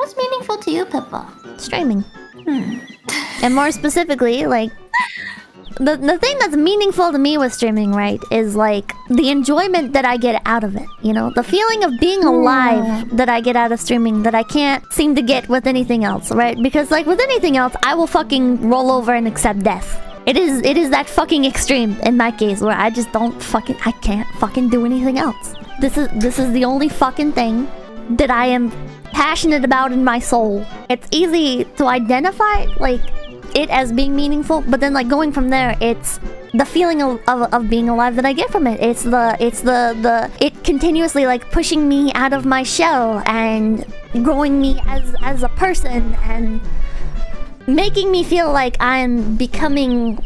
What's meaningful to you, Pippa? Streaming. And more specifically, like... The thing that's meaningful to me with streaming, right, is like the enjoyment that I get out of it, you know? The feeling of being alive that I get out of streaming that I can't seem to get with anything else, right? Because like with anything else, I will fucking roll over and accept death. It is that fucking extreme in my case where I just I can't fucking do anything else. This is the only fucking thing that I am passionate about in my soul. It's easy to identify, like, it as being meaningful, but then like going from there, it's the feeling of being alive that I get from it. It continuously like pushing me out of my shell and growing me as a person and making me feel like I'm becoming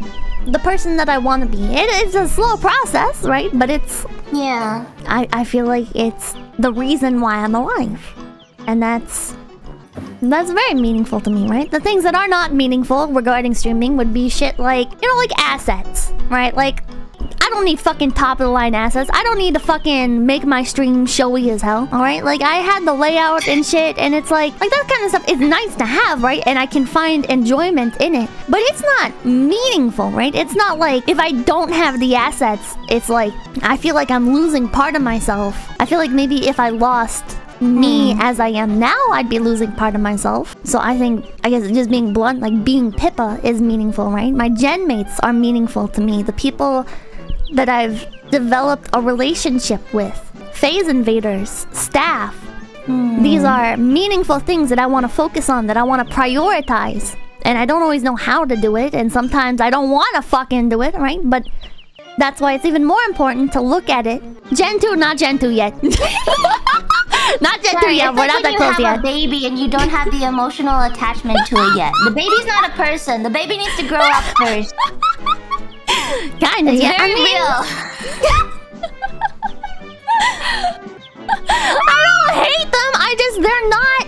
the person that I want to be. It's a slow process, right? But it's... Yeah. I feel like it's the reason why I'm alive. And that's very meaningful to me, right? The things that are not meaningful regarding streaming would be shit like, you know, like assets, right? Like, I don't need fucking top-of-the-line assets. I don't need to fucking make my stream showy as hell, alright? Like, I had the layout and shit, and it's like that kind of stuff is nice to have, right? And I can find enjoyment in it. But it's not meaningful, right? It's not like, if I don't have the assets, it's like, I feel like I'm losing part of myself. I feel like maybe if I lost me as I am now, I'd be losing part of myself. So I guess just being blunt, like being Pippa is meaningful, right? My genmates are meaningful to me. The people that I've developed a relationship with, phase invaders, staff. These are meaningful things that I want to focus on, that I want to prioritize. And I don't always know how to do it, and sometimes I don't want to fucking do it, right? But that's why it's even more important to look at it. Gen 2, not Gen 2 yet. Not Gen 2 yet, we're not that close yet. You have a baby and you don't have the emotional attachment to it yet. The baby's not a person. The baby needs to grow up first. Kinda, yeah. Very real. I don't hate them. They're not...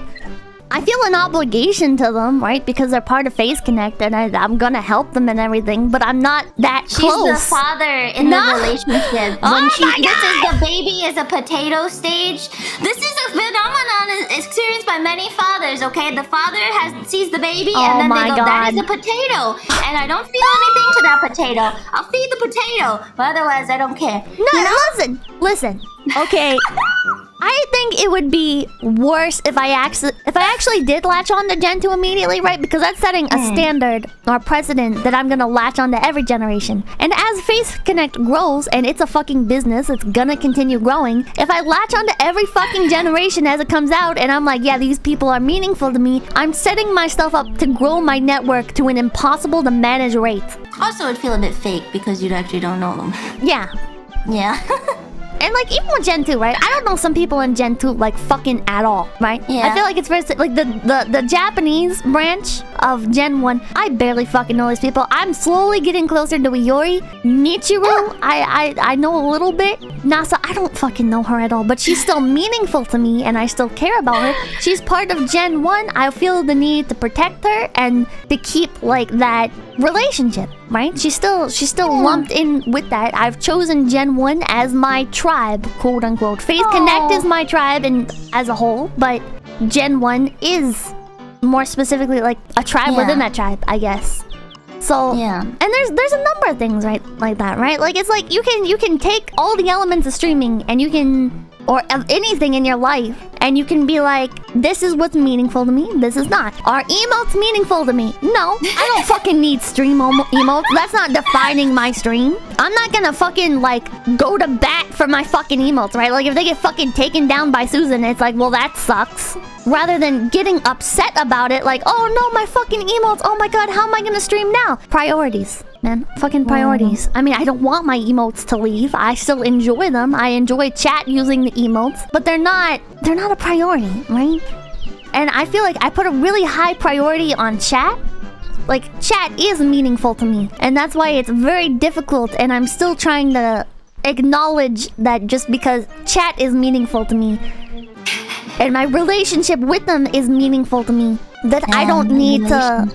I feel an obligation to them, right? Because they're part of Phase Connect and I'm gonna help them and everything, but I'm not that close. She's the father in the relationship. When this is the baby is a potato stage. This is a phenomenon experienced by many fathers, okay? The father sees the baby and then they go, that is a potato. And I don't feel anything to that potato. I'll feed the potato, but otherwise I don't care. No, you know? Listen. Okay. I think it would be worse if I actually did latch on to Gen 2 immediately, right? Because that's setting a standard or precedent that I'm gonna latch on to every generation. And as Face Connect grows, and it's a fucking business, it's gonna continue growing. If I latch on to every fucking generation as it comes out, and I'm like, yeah, these people are meaningful to me, I'm setting myself up to grow my network to an impossible to manage rate. Also, it'd feel a bit fake because you actually don't know them. Yeah. Yeah. And like even with Gen 2, right? I don't know some people in Gen 2 like fucking at all, right? Yeah. I feel like it's very like the Japanese branch of Gen 1. I barely fucking know these people. I'm slowly getting closer to Iori. Michiru, I know a little bit. Nasa, I don't fucking know her at all, but she's still meaningful to me and I still care about her. She's part of Gen 1. I feel the need to protect her and to keep like that relationship, right? She's still lumped in with that. I've chosen Gen 1 as my tribe, quote unquote. Phase Connect is my tribe and as a whole, but Gen 1 is more specifically like a tribe within that tribe, I guess. So and there's a number of things like that, right? Like it's like you can take all the elements of streaming and you can, or of anything in your life, and you can be like, this is what's meaningful to me, this is not. Are emotes meaningful to me? No, I don't fucking need stream emotes. That's not defining my stream. I'm not gonna fucking like go to bat for my fucking emotes, right? Like if they get fucking taken down by Susan, it's like, well, that sucks. Rather than getting upset about it, like, oh no, my fucking emotes, oh my god, how am I gonna stream now? Priorities, man, fucking priorities. I mean, I don't want my emotes to leave. I still enjoy them. I enjoy chat using the emotes, but they're not a priority, right? And I feel like I put a really high priority on chat. Like, chat is meaningful to me, and that's why it's very difficult, and I'm still trying to acknowledge that just because chat is meaningful to me, and my relationship with them is meaningful to me, that I don't need to...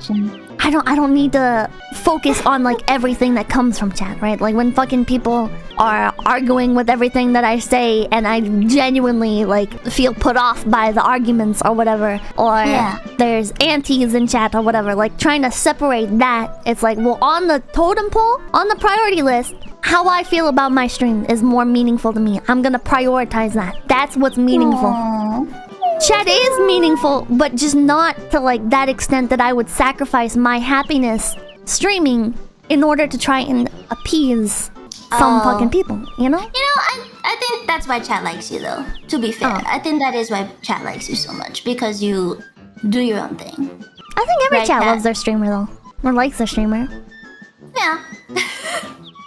I don't need to focus on like everything that comes from chat, right? Like when fucking people are arguing with everything that I say and I genuinely like feel put off by the arguments or whatever, or there's antis in chat or whatever, like trying to separate that. It's like, well, on the totem pole, on the priority list, how I feel about my stream is more meaningful to me. I'm gonna prioritize that. That's what's meaningful. Chat is meaningful, but just not to like that extent that I would sacrifice my happiness streaming in order to try and appease some fucking people, you know? I think that's why chat likes you though, to be fair. I think that is why chat likes you so much, because you do your own thing. I think every chat loves their streamer though, or likes their streamer. Yeah.